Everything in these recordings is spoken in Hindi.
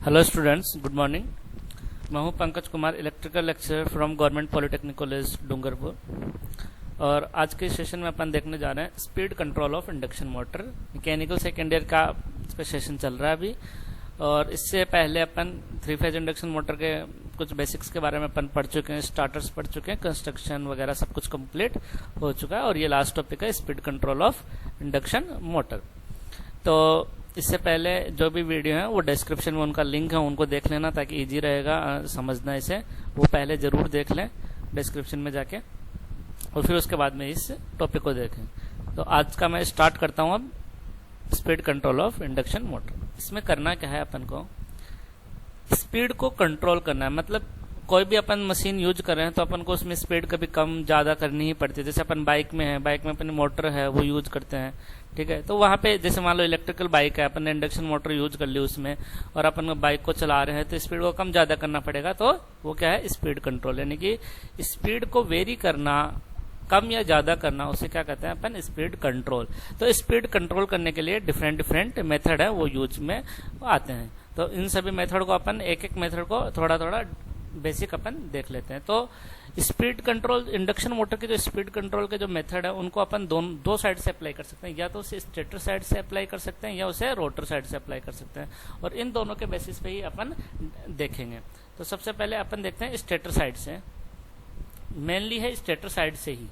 Hello students, good morning. मैं हूं Pankaj Kumar, electrical lecturer from government polytechnic college Dungarpur. और आज के सेशन में अपन देखने जा रहे हैं speed control of induction motor. Mechanical second year का इसका सेशन चल रहा है अभी। और इससे पहले अपन 3 फेज इंडक्शन मोटर के कुछ बेसिक्स के बारे में अपन पढ़ चुके हैं, स्टार्टर्स पढ़ चुके हैं, कंस्ट्रक्शन वगैरह सब कुछ कंप्लीट हो चुका है। और ये लास्ट टॉपिक है speed control of induction motor. तो इससे पहले जो भी वीडियो है वो डिस्क्रिप्शन में उनका लिंक है, उनको देख लेना ताकि इजी रहेगा समझना इसे। वो पहले जरूर देख लें डिस्क्रिप्शन में जाके, और फिर उसके बाद में इस टॉपिक को देखें। तो आज का मैं स्टार्ट करता हूं अब speed control of induction motor. इसमें करना क्या है, अपन को स्पीड को कंट्रोल करना है। मतलब कोई भी अपन मशीन यूज कर रहे हैं तो अपन को उसमें स्पीड कभी कम ज्यादा करनी ही पड़ती है। जैसे अपन बाइक में है, बाइक में अपनी मोटर है वो यूज करते हैं, ठीक है। तो वहां पे जैसे मान लो इलेक्ट्रिकल बाइक है, अपन ने इंडक्शन मोटर यूज कर ली उसमें, और अपन बाइक को चला रहे हैं तो स्पीड को कम ज्यादा करना पड़ेगा। तो वो क्या है, स्पीड कंट्रोल। यानी कि स्पीड को वेरी करना, कम या ज्यादा करना, उसे क्या कहते हैं अपन, स्पीड कंट्रोल। तो स्पीड कंट्रोल करने के लिए डिफरेंट डिफरेंट मेथड है वो यूज में आते हैं। तो इन सभी मेथड को अपन एक एक मेथड को थोड़ा थोड़ा बेसिक अपन देख लेते हैं। तो स्पीड कंट्रोल इंडक्शन मोटर के जो स्पीड कंट्रोल के जो मेथड है उनको अपन दो साइड से अप्लाई कर सकते हैं। या तो उसे स्टेटर साइड से अप्लाई कर सकते हैं या उसे रोटर साइड से अप्लाई कर सकते हैं। और इन दोनों के बेसिस पे ही अपन देखेंगे। तो सबसे पहले अपन देखते हैं स्टेटर साइड से, मेनली है स्टेटर साइड से ही।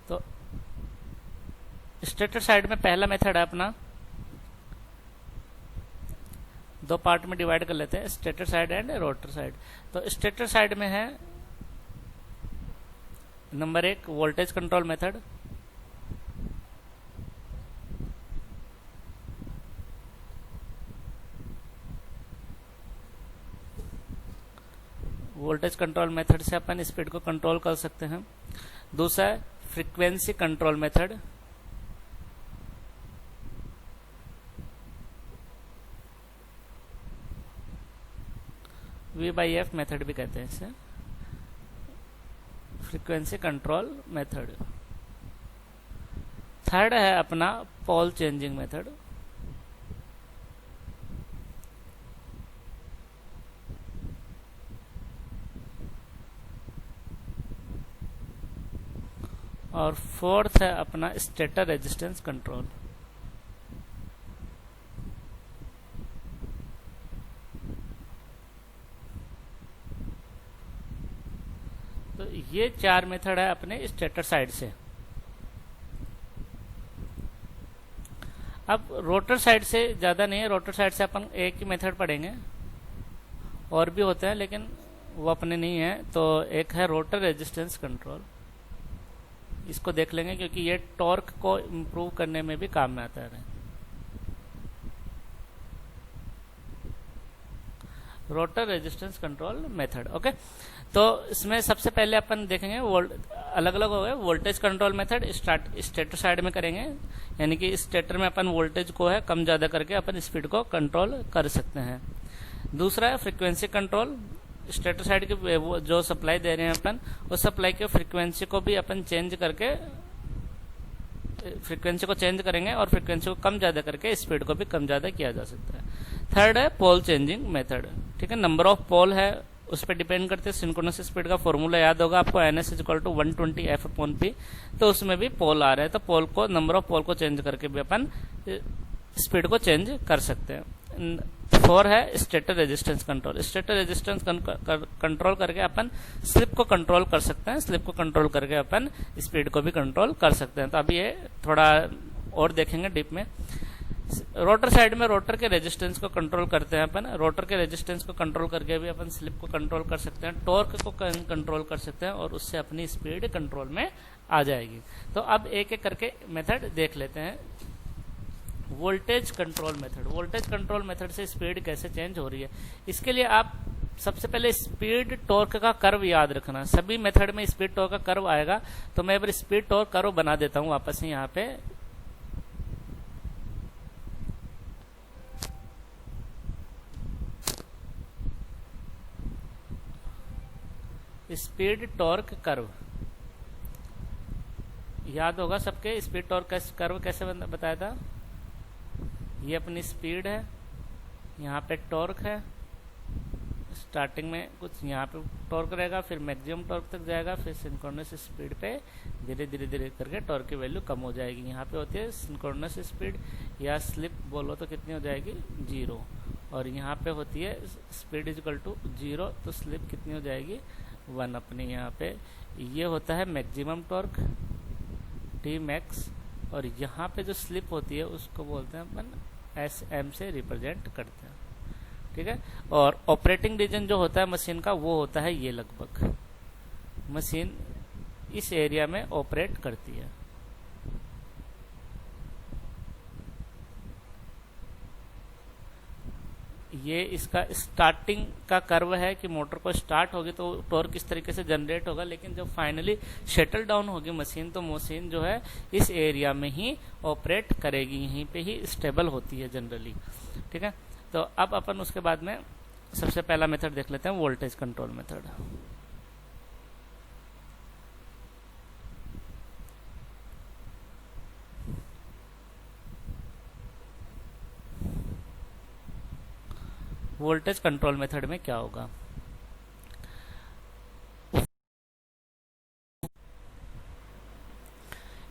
तो स्टेटर साइड में पहला मेथड है अपना, दो पार्ट में डिवाइड कर लेते हैं, stator side and rotor side. तो स्टेटर साइड में है number 1 voltage control method. Voltage control method से अपन स्पीड को कंट्रोल कर सकते हैं। दूसरा है frequency control method. V/F method भी कहते हैं इसे, फ्रीक्वेंसी कंट्रोल मेथड। थर्ड है अपना पोल चेंजिंग मेथड। और फोर्थ है अपना स्टेटर रेजिस्टेंस कंट्रोल। तो ये 4 मेथड है अपने स्टेटर साइड से। अब रोटर साइड से ज्यादा नहीं है, रोटर साइड से अपन एक ही मेथड पढ़ेंगे, और भी होते हैं लेकिन वो अपने नहीं है। तो एक है रोटर रेजिस्टेंस कंट्रोल, इसको देख लेंगे क्योंकि ये टॉर्क को इंप्रूव करने में भी काम में आता है। Rotor resistance control method, okay. तो इसमें सबसे पहले अपन देखेंगे अलग अलग हो गए। Voltage control method stator side में करेंगे, यानी कि स्टेटर में अपन वोल्टेज को है कम ज्यादा करके अपन स्पीड को कंट्रोल कर सकते हैं। दूसरा है फ्रीक्वेंसी कंट्रोल। स्टेटर साइड की जो सप्लाई दे रहे हैं अपन, उस सप्लाई के फ्रीक्वेंसी को भी अपन चेंज करके, फ्रीक्वेंसी को चेंज करेंगे और फ्रीक्वेंसी को कम ज्यादा करके स्पीड को भी कम ज्यादा किया जा सकता है। थर्ड है पोल चेंजिंग मेथड, ठीक है। नंबर ऑफ पोल है उस पर डिपेंड करते हैं। सिंक्रोनस स्पीड का फॉर्मूला याद होगा आपको, NS = 120 F/P। तो उसमें भी पोल आ रहे हैं, तो पोल को, नंबर ऑफ पोल को चेंज करके भी अपन स्पीड को चेंज कर सकते हैं। 4 है stator resistance control. Stator resistance control करके अपन स्लिप को कंट्रोल कर सकते हैं, स्लिप को कंट्रोल करके अपन स्पीड को भी कंट्रोल कर सकते हैं। तो अभी ये थोड़ा और देखेंगे डीप में। रोटर साइड में रोटर के रेजिस्टेंस को कंट्रोल करते हैं अपन। रोटर के रेजिस्टेंस को कंट्रोल करके भी अपन स्लिप को कंट्रोल कर सकते हैं, टॉर्क को कंट्रोल कर सकते हैं, और उससे अपनी स्पीड कंट्रोल में आ जाएगी। तो अब एक एक करके मेथड देख लेते हैं। Voltage control method. Voltage control method से स्पीड कैसे चेंज हो रही है, इसके लिए आप सबसे पहले स्पीड टॉर्क का कर्व याद रखना। सभी मेथड में स्पीड टॉर्क का कर्व आएगा, तो मैं एक बार स्पीड टॉर्क कर्व बना देता हूं वापस ही यहाँ पे। स्पीड टॉर्क कर्व याद होगा सबके, स्पीड टॉर्क कर्व कैसे बताया था। ये अपनी स्पीड है, यहाँ पे टॉर्क है, स्टार्टिंग में कुछ यहाँ पे टॉर्क रहेगा, फिर मैक्सिमम टॉर्क तक जाएगा, फिर सिंक्रोनस स्पीड पे धीरे धीरे धीरे करके टॉर्क की वैल्यू कम हो जाएगी। यहाँ पे होती है सिंक्रोनस स्पीड, या स्लिप बोलो तो कितनी हो जाएगी 0, और यहाँ पे होती है स्पीड इज इक्वल टू 0, तो स्लिप कितनी हो जाएगी 1 अपनी। यहाँ पे ये होता है मैक्सिमम टॉर्क टी मैक्स, और यहाँ पे जो स्लिप होती है उसको बोलते हैं अपन SM से रिप्रेजेंट करते हैं, ठीक है। और ऑपरेटिंग रीजन जो होता है मशीन का वो होता है ये, लगभग मशीन इस एरिया में ऑपरेट करती है। ये इसका स्टार्टिंग का कर्व है कि मोटर को स्टार्ट होगी तो टॉर्क किस तरीके से जनरेट होगा, लेकिन जब फाइनली सेटल डाउन होगी मशीन तो मशीन जो है इस एरिया में ही ऑपरेट करेगी, यहीं पे ही स्टेबल होती है जनरली, ठीक है। तो अब अपन उसके बाद में सबसे पहला मेथड देख लेते हैं, voltage control method. Voltage control method में क्या होगा,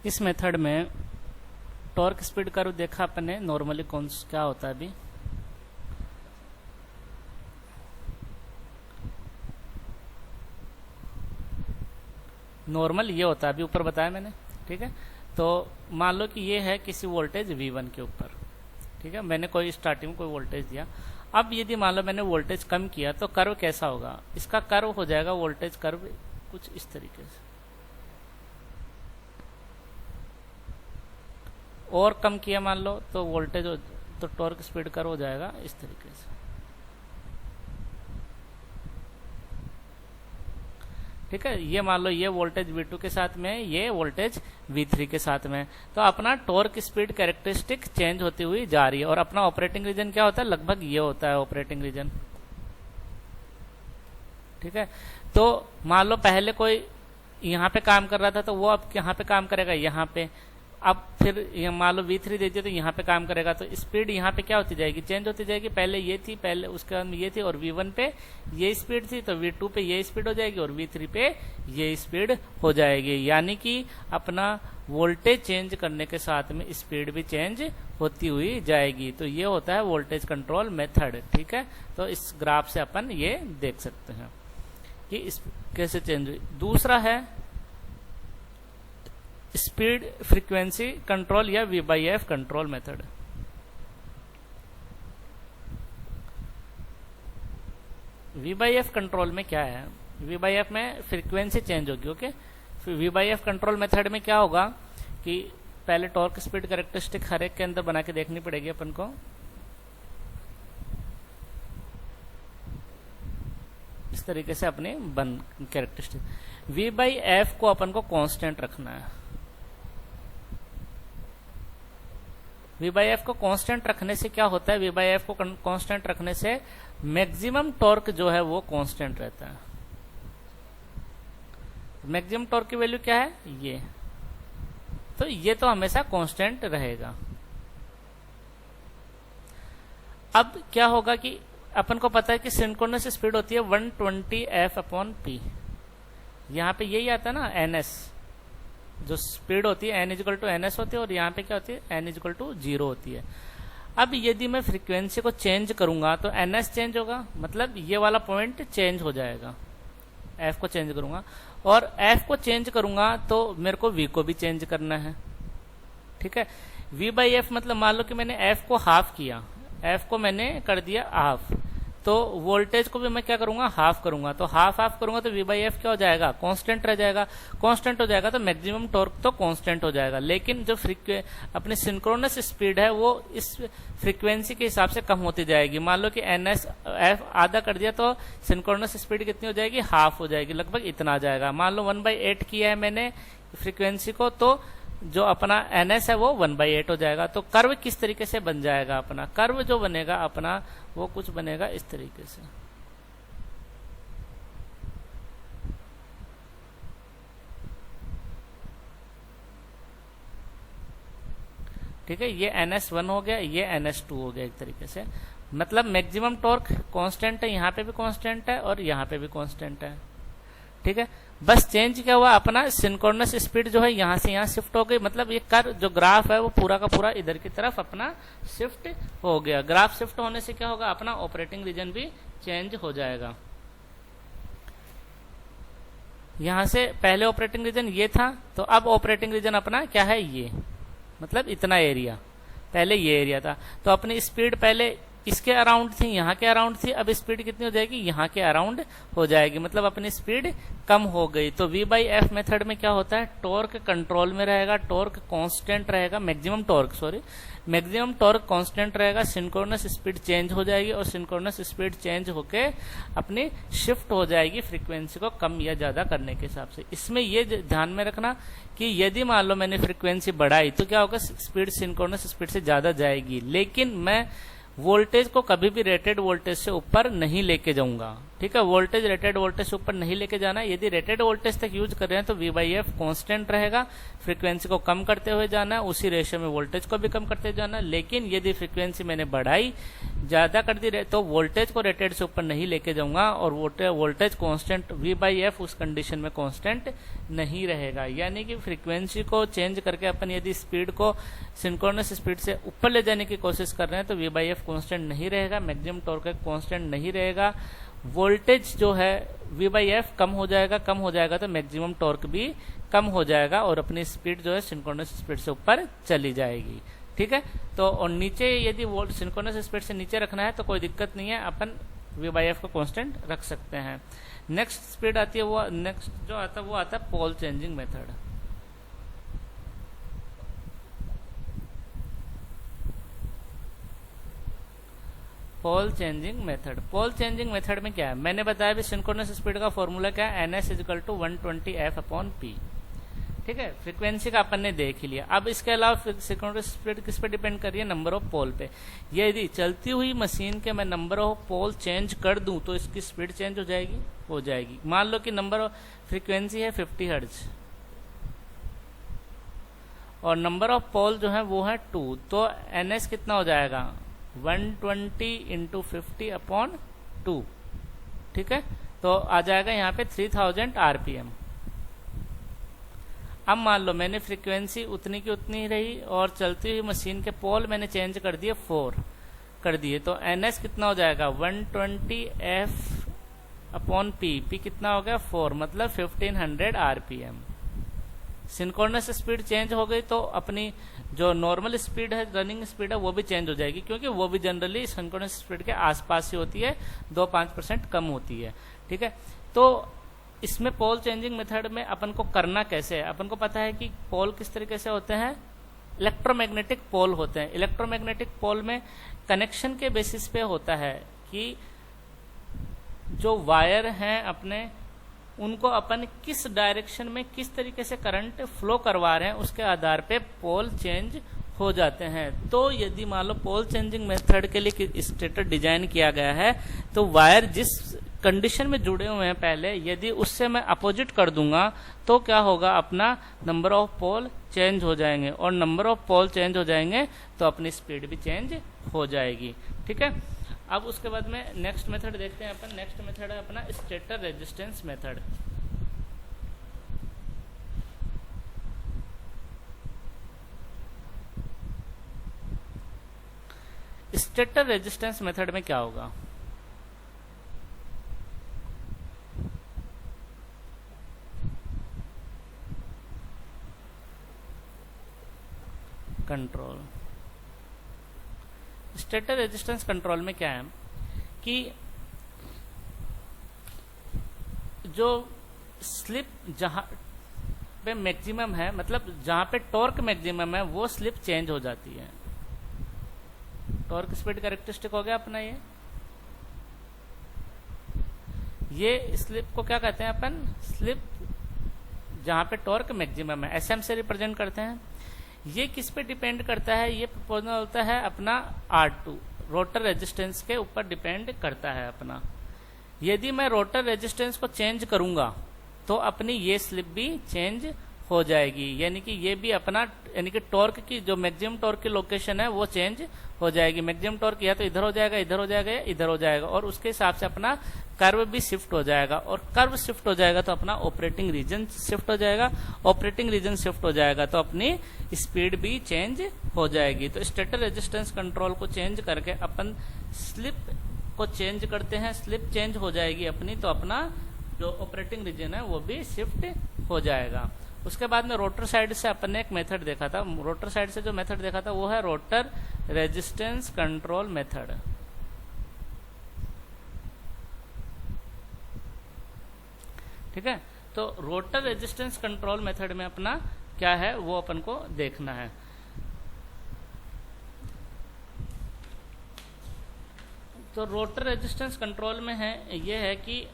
इस मेथड में टॉर्क स्पीड कर्व देखा अपने नॉर्मली कौन क्या होता है अभी, नॉर्मल ये होता है, अभी ऊपर बताया मैंने, ठीक है। तो मान लो कि ये है किसी वोल्टेज V1 के ऊपर, ठीक है, मैंने कोई स्टार्टिंग में कोई वोल्टेज दिया। अब यदि मान लो मैंने वोल्टेज कम किया तो कर्व कैसा होगा, इसका कर्व हो जाएगा वोल्टेज कर्व कुछ इस तरीके से, और कम किया मान लो तो वोल्टेज तो टॉर्क स्पीड कर्व हो जाएगा इस तरीके से, ठीक है। ये मान लो ये वोल्टेज V2 के साथ में, ये वोल्टेज V3 के साथ में, तो अपना टॉर्क स्पीड कैरेक्टरिस्टिक चेंज होती हुई जा रही है। और अपना ऑपरेटिंग रीजन क्या होता है, लगभग ये होता है ऑपरेटिंग रीजन, ठीक है। तो मान लो पहले कोई यहाँ पे काम कर रहा था तो वो अब यहाँ पे काम करेगा, यहाँ पे, अब फिर मान लो V3 दे दिया तो यहाँ पे काम करेगा, तो स्पीड यहाँ पे क्या होती जाएगी, चेंज होती जाएगी। पहले ये थी, पहले उसके बाद में ये थी, और V1 पे ये स्पीड थी तो V2 पे ये स्पीड हो जाएगी, और V3 पे ये स्पीड हो जाएगी। यानी कि अपना वोल्टेज चेंज करने के साथ में स्पीड भी चेंज होती हुई जाएगी। तो ये होता है वोल्टेज कंट्रोल मेथड, ठीक है। तो इस ग्राफ से अपन ये देख सकते हैं कि इस कैसे चेंज हुई। दूसरा है स्पीड फ्रीक्वेंसी कंट्रोल या V/F control method. V/F control में क्या है, V/F में फ्रीक्वेंसी चेंज होगी, ओके। फिर V/F कंट्रोल मेथड में क्या होगा कि पहले टॉर्क स्पीड कैरेक्टरिस्टिक हर एक के अंदर बना के देखनी पड़ेगी अपन को। इस तरीके से अपने बन कैरेक्टरिस्टिक V/F को अपन को कांस्टेंट रखना है। V/F को कांस्टेंट रखने से क्या होता है, V/F को कांस्टेंट रखने से मैक्सिमम टॉर्क जो है वो कांस्टेंट रहता है। मैक्सिमम टॉर्क की वैल्यू क्या है, ये, तो ये तो हमेशा कांस्टेंट रहेगा। अब क्या होगा कि अपन को पता है कि सिंक्रोनस स्पीड होती है 120 F/P। यहाँ पे यही आता है ना NS, जो स्पीड होती है N=NS होती है, और यहाँ पे क्या होती है N=0 होती है। अब यदि मैं फ्रीक्वेंसी को चेंज करूंगा तो NS चेंज होगा, मतलब ये वाला पॉइंट चेंज हो जाएगा। F को चेंज करूंगा, और F को चेंज करूंगा तो मेरे को V को भी चेंज करना है, ठीक है। V/F मतलब मान लो कि मैंने F को हाफ किया, F को मैंने कर दिया हाफ, तो वोल्टेज को भी मैं क्या करूंगा, हाफ करूंगा। तो हाफ करूंगा तो V/F क्या हो जाएगा, कांस्टेंट रह जाएगा। कांस्टेंट हो जाएगा तो मैक्सिमम टॉर्क तो कांस्टेंट हो जाएगा, लेकिन जो अपनी सिंक्रोनस स्पीड है वो इस फ्रीक्वेंसी के हिसाब से कम होती जाएगी। मान लो कि NS F आधा कर दिया तो सिंक्रोनस स्पीड कितनी हो जाएगी, हाफ हो जाएगी, लगभग इतना आ जाएगा। मान लो 1/8 किया है मैंने फ्रीक्वेंसी को, तो जो अपना NS है वो 1/8 हो जाएगा। तो कर्व किस तरीके से बन जाएगा, अपना कर्व जो बनेगा अपना वो कुछ बनेगा इस तरीके से। ठीक है, ये NS1 हो गया, ये NS2 हो गया एक तरीके से। मतलब मैक्सिमम टॉर्क कांस्टेंट है, यहाँ पे भी कांस्टेंट है और यहाँ पे भी कांस्टेंट है। ठीक है, बस चेंज क्या हुआ, अपना सिंक्रोनस स्पीड जो है यहाँ से यहाँ शिफ्ट हो गई। मतलब ये कर जो ग्राफ है वो पूरा का पूरा इधर की तरफ अपना शिफ्ट हो गया। ग्राफ शिफ्ट होने से क्या होगा, अपना ऑपरेटिंग रीजन भी चेंज हो जाएगा। यहां से पहले ऑपरेटिंग रीजन ये था, तो अब ऑपरेटिंग रीजन अपना क्या है, ये मतलब इतना एरिया, पहले ये एरिया था। तो अपनी स्पीड पहले इसके अराउंड थी, यहाँ के अराउंड थी, अब स्पीड कितनी हो जाएगी, यहाँ के अराउंड हो जाएगी। मतलब अपनी स्पीड कम हो गई। तो V/F मेथड में क्या होता है, टॉर्क कंट्रोल में रहेगा, टॉर्क कांस्टेंट रहेगा, मैक्सिमम टॉर्क कांस्टेंट रहेगा, सिंक्रोनस स्पीड चेंज हो जाएगी और सिंक्रोनस स्पीड चेंज होके अपनी शिफ्ट हो जाएगी फ्रीक्वेंसी को कम या ज्यादा करने के हिसाब से। इसमें ये ध्यान में रखना कि यदि मान लो मैंने फ्रीक्वेंसी बढ़ाई तो क्या होगा, स्पीड सिंक्रोनस स्पीड से ज्यादा जाएगी, लेकिन मैं वोल्टेज को कभी भी रेटेड वोल्टेज से ऊपर नहीं लेके जाऊंगा। ठीक है, वोल्टेज रेटेड वोल्टेज से ऊपर नहीं लेके जाना। यदि रेटेड वोल्टेज तक यूज कर रहे हैं तो V/F कांस्टेंट रहेगा, फ्रीक्वेंसी को कम करते हुए जाना है, उसी रेशियो में वोल्टेज को भी कम करते जाना है। लेकिन यदि फ्रीक्वेंसी मैंने बढ़ाई, ज्यादा कर दी तो वोल्टेज को रेटेड से ऊपर नहीं लेके जाऊंगा और वोल्टेज कांस्टेंट V/F उस कंडीशन में कांस्टेंट नहीं रहेगा। यानी कि फ्रीक्वेंसी को चेंज करके अपन यदि स्पीड को सिंक्रोनस स्पीड से ऊपर ले जाने की कोशिश कर रहे हैं तो V/F कांस्टेंट नहीं रहेगा, मैक्सिमम टॉर्क कांस्टेंट नहीं रहेगा, वोल्टेज जो है V/F कम हो जाएगा तो मैक्सिमम टॉर्क भी कम हो जाएगा और अपनी स्पीड जो है सिंक्रोनस स्पीड से ऊपर चली जाएगी। ठीक है, तो और नीचे यदि वोल्ट सिंक्रोनस स्पीड से नीचे रखना है तो कोई दिक्कत नहीं है, अपन V/F को कांस्टेंट रख सकते हैं। नेक्स्ट स्पीड आती है, वो नेक्स्ट जो आता है वो आता है पोल चेंजिंग मेथड। पोल चेंजिंग मेथड में क्या है, मैंने बताया भी सिंक्रोनस स्पीड का फॉर्मूला क्या है, NS = 120F/P। ठीक है, फ्रीक्वेंसी का अपन ने देख ही लिया। अब इसके अलावा सिंक्रोनस स्पीड किस पे डिपेंड कर रही है, नंबर ऑफ पोल पे। यदि चलती हुई मशीन के मैं नंबर ऑफ पोल चेंज कर दूं तो इसकी स्पीड चेंज हो जाएगी। मान लो कि नंबर ऑफ फ्रीक्वेंसी है 50 हर्ट्ज और नंबर ऑफ पोल जो है वो है 2, तो NS कितना हो जाएगा, 120 × 50/2। ठीक है, तो आ जाएगा यहाँ पे 3000 RPM। अब मान लो मैंने फ्रीक्वेंसी उतनी की उतनी रही और चलती हुई मशीन के पोल मैंने चेंज कर दिए 4 कर दिए, तो NS कितना हो जाएगा, 120F/P। P कितना हो गया, 4, मतलब 1500 RPM। सिंक्रोनस स्पीड चेंज हो गई तो अपनी जो नॉर्मल स्पीड है, रनिंग स्पीड है, वो भी चेंज हो जाएगी, क्योंकि वो भी जनरली सिंक्रोनस स्पीड के आसपास ही होती है, 2-5% कम होती है। ठीक है, तो इसमें पोल चेंजिंग मेथड में अपन को करना कैसे है, अपन को पता है कि पोल किस तरीके से होते हैं, इलेक्ट्रोमैग्नेटिक पोल होते हैं। इलेक्ट्रोमैग्नेटिक पोल में कनेक्शन के बेसिस पे होता है कि जो वायर हैं अपने, उनको अपन किस डायरेक्शन में किस तरीके से करंट फ्लो करवा रहे हैं उसके आधार पे पोल चेंज हो जाते हैं। तो यदि मान लो पोल चेंजिंग मेथड के लिए स्टेटर डिजाइन किया गया है तो वायर जिस कंडीशन में जुड़े हुए हैं पहले, यदि उससे मैं अपोजिट कर दूंगा तो क्या होगा, अपना नंबर ऑफ पोल चेंज हो जाएंगे और नंबर ऑफ पोल चेंज हो जाएंगे तो अपनी स्पीड भी चेंज हो जाएगी। ठीक है, अब उसके बाद में नेक्स्ट मेथड देखते हैं अपन। नेक्स्ट मेथड है अपना stator resistance method. Stator resistance method में क्या होगा, कंट्रोल। स्टेटर रेजिस्टेंस कंट्रोल में क्या है कि जो स्लिप जहां पे मैक्सिमम है, मतलब जहां पे टॉर्क मैक्सिमम है, वो स्लिप चेंज हो जाती है। टॉर्क स्पीड कैरेक्टरिस्टिक हो गया अपना ये स्लिप को क्या कहते हैं अपन, स्लिप जहां पे टॉर्क मैक्सिमम है, SM से रिप्रेजेंट करते हैं। ये किस पे डिपेंड करता है, ये प्रोपोर्शनल होता है अपना R2, रोटर रेजिस्टेंस के ऊपर डिपेंड करता है अपना। यदि मैं रोटर रेजिस्टेंस को चेंज करूंगा तो अपनी ये स्लिप भी चेंज हो जाएगी, यानी कि ये भी अपना यानी कि टॉर्क की जो मैक्सिमम टॉर्क की लोकेशन है वो चेंज हो जाएगी। मैक्सिमम टॉर्क या तो इधर हो जाएगा, इधर हो जाएगा या इधर हो जाएगा, और उसके हिसाब से अपना कर्व भी शिफ्ट हो जाएगा, और कर्व शिफ्ट हो जाएगा तो अपना ऑपरेटिंग रीजन शिफ्ट हो जाएगा, ऑपरेटिंग रीजन शिफ्ट हो जाएगा तो अपनी स्पीड भी चेंज हो जाएगी। तो स्टेटर रेजिस्टेंस कंट्रोल को चेंज करके अपन स्लिप को चेंज करते हैं, स्लिप चेंज हो जाएगी अपनी, तो अपना जो ऑपरेटिंग रीजन है वो भी शिफ्ट हो जाएगा। उसके बाद में रोटर साइड से अपन ने एक मेथड देखा था, रोटर साइड से जो मेथड देखा था वो है रोटर रेजिस्टेंस कंट्रोल मेथड। ठीक है, तो रोटर रेजिस्टेंस कंट्रोल मेथड में अपना क्या है वो अपन को देखना है। तो रोटर रेजिस्टेंस कंट्रोल में है ये है कि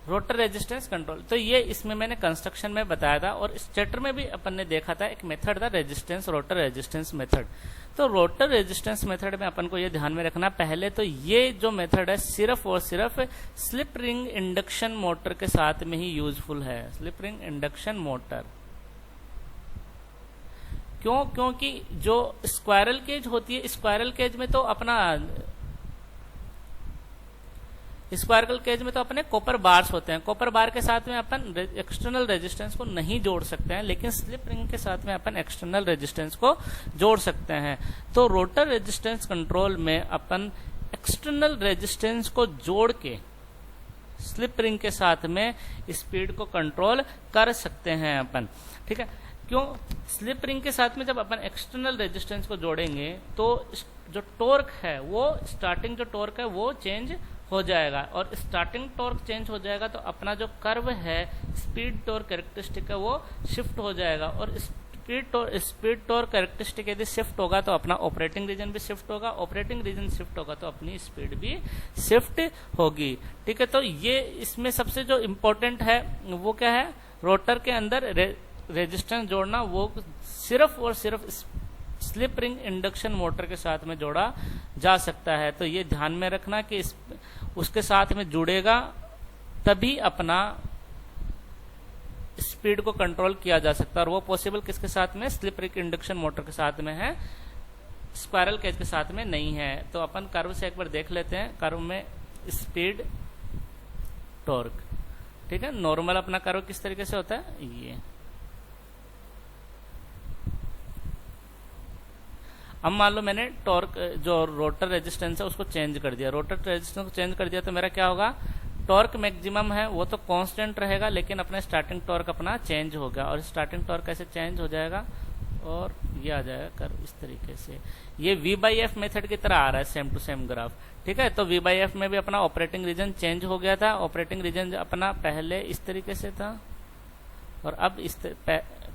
रोटर रेजिस्टेंस कंट्रोल, तो ये इसमें मैंने कंस्ट्रक्शन में बताया था, और स्टेटर में भी अपन ने देखा था एक मेथड था रेजिस्टेंस, रोटर रेजिस्टेंस मेथड। तो रोटर रेजिस्टेंस मेथड में अपन को ये ध्यान में रखना, पहले तो ये जो मेथड है सिर्फ और सिर्फ स्लिप रिंग इंडक्शन मोटर के साथ में ही यूजफुल है, स्लिप रिंग इंडक्शन मोटर। क्यों? क्योंकि जो स्क्वायरल केज होती है, स्क्वायरल केज में तो अपना स्क्वायरल केज में तो अपने कॉपर बार्स होते हैं, कॉपर बार के साथ में अपन एक्सटर्नल रेजिस्टेंस को नहीं जोड़ सकते हैं, लेकिन स्लिप रिंग के साथ में अपन एक्सटर्नल रेजिस्टेंस को जोड़ सकते हैं। तो रोटर रेजिस्टेंस कंट्रोल में अपन एक्सटर्नल रेजिस्टेंस को जोड़ के स्लिप रिंग के साथ में स्पीड को कंट्रोल कर सकते हैं अपन। ठीक है, क्यों? स्लिप रिंग के साथ में जब अपन एक्सटर्नल रेजिस्टेंस को जोड़ेंगे तो जो टॉर्क है वो स्टार्टिंग जो टॉर्क है वो चेंज हो जाएगा, और स्टार्टिंग टॉर्क चेंज हो जाएगा तो अपना जो कर्व है स्पीड टॉर्क कैरेक्टरिस्टिक है वो शिफ्ट हो जाएगा, और स्पीड टॉर्क कैरेक्टरिस्टिक यदि शिफ्ट होगा तो अपना ऑपरेटिंग रीजन भी शिफ्ट होगा, ऑपरेटिंग रीजन शिफ्ट होगा तो अपनी स्पीड भी शिफ्ट होगी। ठीक है, तो ये इसमें सबसे जो इम्पोर्टेंट है वो क्या है, रोटर के अंदर रेजिस्टेंस जोड़ना, वो सिर्फ और सिर्फ स्लिप रिंग इंडक्शन मोटर के साथ में जोड़ा जा सकता है। तो ये ध्यान में रखना कि उसके साथ में जुड़ेगा तभी अपना स्पीड को कंट्रोल किया जा सकता है, और वो पॉसिबल किसके साथ में, स्लिप रिंग इंडक्शन मोटर के साथ में है, स्क्वायरल केज के साथ में नहीं है। तो अपन कर्व से एक बार देख लेते हैं, कर्व में स्पीड टॉर्क। ठीक है, नॉर्मल अपना कर्व किस तरीके से होता है, ये। अब मान लो मैंने टॉर्क जो रोटर रेजिस्टेंस है उसको चेंज कर दिया, रोटर रेजिस्टेंस को चेंज कर दिया, तो मेरा क्या होगा, टॉर्क मैक्सिमम है वो तो कांस्टेंट रहेगा, लेकिन अपना स्टार्टिंग टॉर्क अपना चेंज होगा, और स्टार्टिंग टॉर्क कैसे चेंज हो जाएगा, और ये आ जाएगा कर इस तरीके से, ये V/F मेथड की तरह आ रहा है, सेम टू सेम ग्राफ। ठीक है, तो V/F में भी अपना ऑपरेटिंग रीजन चेंज हो गया था, ऑपरेटिंग रीजन अपना पहले इस तरीके से था और अब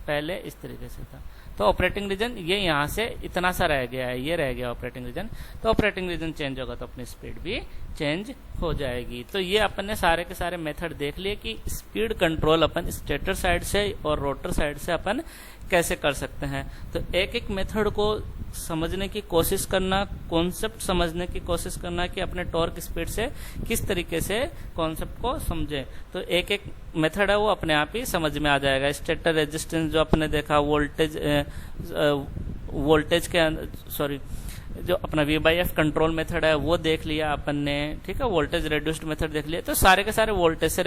पहले इस तरीके से था, तो ऑपरेटिंग रीजन ये यहाँ से इतना सा रह गया है, ये रह गया ऑपरेटिंग रीजन, तो ऑपरेटिंग रीजन चेंज होगा तो अपनी स्पीड भी चेंज हो जाएगी। तो ये अपन ने सारे के सारे मेथड देख लिए कि स्पीड कंट्रोल अपन स्टेटर साइड से और रोटर साइड से अपन कैसे कर सकते हैं। तो एक एक मेथड को समझने की कोशिश करना, कॉन्सेप्ट समझने की कोशिश करना कि अपने टॉर्क स्पीड से किस तरीके से कॉन्सेप्ट को समझे, तो एक एक मेथड है वो अपने आप ही समझ में आ जाएगा। स्टेटर रेजिस्टेंस जो आपने देखा, वोल्टेज के सॉरी जो अपना V/F कंट्रोल मेथड है वो देख लिया अपन ने। ठीक है, वोल्टेज रेड्यूस्ड मेथड देख लिया, तो सारे के सारे वोल्टेज से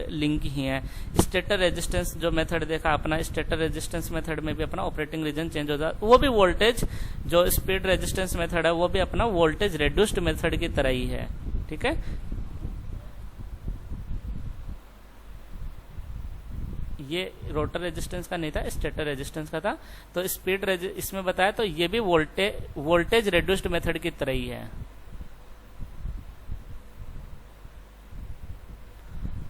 लिंक ही हैं। स्टेटर रेजिस्टेंस जो मेथड देखा अपना, स्टेटर रेजिस्टेंस मेथड में भी अपना ऑपरेटिंग रीजन चेंज होता है, वो भी वोल्टेज जो स्पीड रेजिस्टेंस मेथड है वो भी अपना वोल्टेज रेड्यूस्ड मेथड की तरह ही है। ठीक है, ये रोटर रेजिस्टेंस का नहीं था, स्टेटर रेजिस्टेंस का था। तो स्पीड इसमें बताया, तो ये भी वोल्टेज रेड्यूस्ड मेथड की तरह ही है,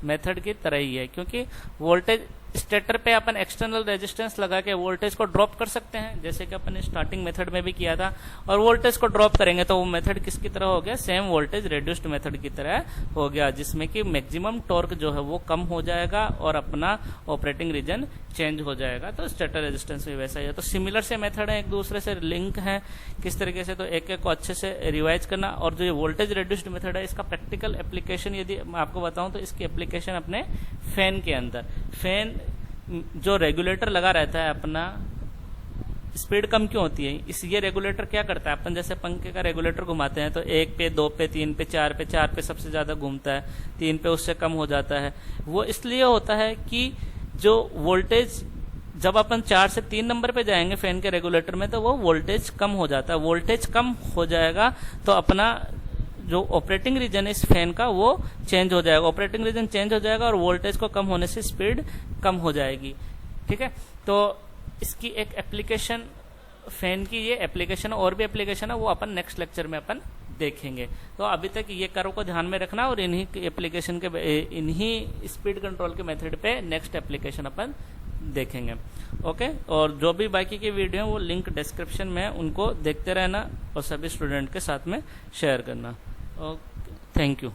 मेथड की तरह ही है, क्योंकि वोल्टेज स्टेटर पे अपन एक्सटर्नल रेजिस्टेंस लगा के वोल्टेज को ड्रॉप कर सकते हैं, जैसे कि अपन ने स्टार्टिंग मेथड में भी किया था। और वोल्टेज को ड्रॉप करेंगे तो वो मेथड किसकी तरह हो गया, सेम वोल्टेज रेड्यूस्ड मेथड की तरह हो गया, जिसमें कि मैक्सिमम टॉर्क जो है वो कम हो जाएगा और अपना ऑपरेटिंग रीजन चेंज हो जाएगा। तो स्टेटर रेजिस्टेंस भी वैसा ही है। तो सिमिलर से मेथड है, एक दूसरे से लिंक है किस तरीके से, तो एक एक को अच्छे से रिवाइज करना। और जो ये वोल्टेज रेड्यूस्ड मेथड है, इसका प्रैक्टिकल एप्लीकेशन यदि मैं आपको बताऊं तो इसकी एप्लीकेशन अपने फैन के अंदर, फैन जो रेगुलेटर लगा रहता है अपना, स्पीड कम क्यों होती है, इस ये रेगुलेटर क्या करता है, अपन जैसे पंखे का रेगुलेटर घुमाते हैं तो 1 पे 2 पे 3 पे 4 पे, 4 पे सबसे ज्यादा घूमता है, 3 पे उससे कम हो जाता है। वो इसलिए होता है कि जो वोल्टेज जब अपन 4 से 3 नंबर पे जाएंगे फैन के रेगुलेटर में तो वो वोल्टेज कम हो जाता है। वोल्टेज कम हो जाएगा तो अपना जो ऑपरेटिंग रीजन है इस फैन का वो चेंज हो जाएगा, ऑपरेटिंग रीजन चेंज हो जाएगा और वोल्टेज को कम होने से स्पीड कम हो जाएगी। ठीक है, तो इसकी एक एप्लीकेशन, फैन की ये एप्लीकेशन, और भी एप्लीकेशन है वो अपन नेक्स्ट लेक्चर में अपन देखेंगे। तो अभी तक ये कर्व को ध्यान में रखना और इन्हीं एप्लीकेशन के, इन्हीं स्पीड कंट्रोल के मेथड पे नेक्स्ट एप्लीकेशन अपन देखेंगे। ओके, और जो भी बाकी की वीडियो है वो लिंक डिस्क्रिप्शन में है, उनको देखते रहना और सभी स्टूडेंट के साथ में शेयर करना। Okay, thank you.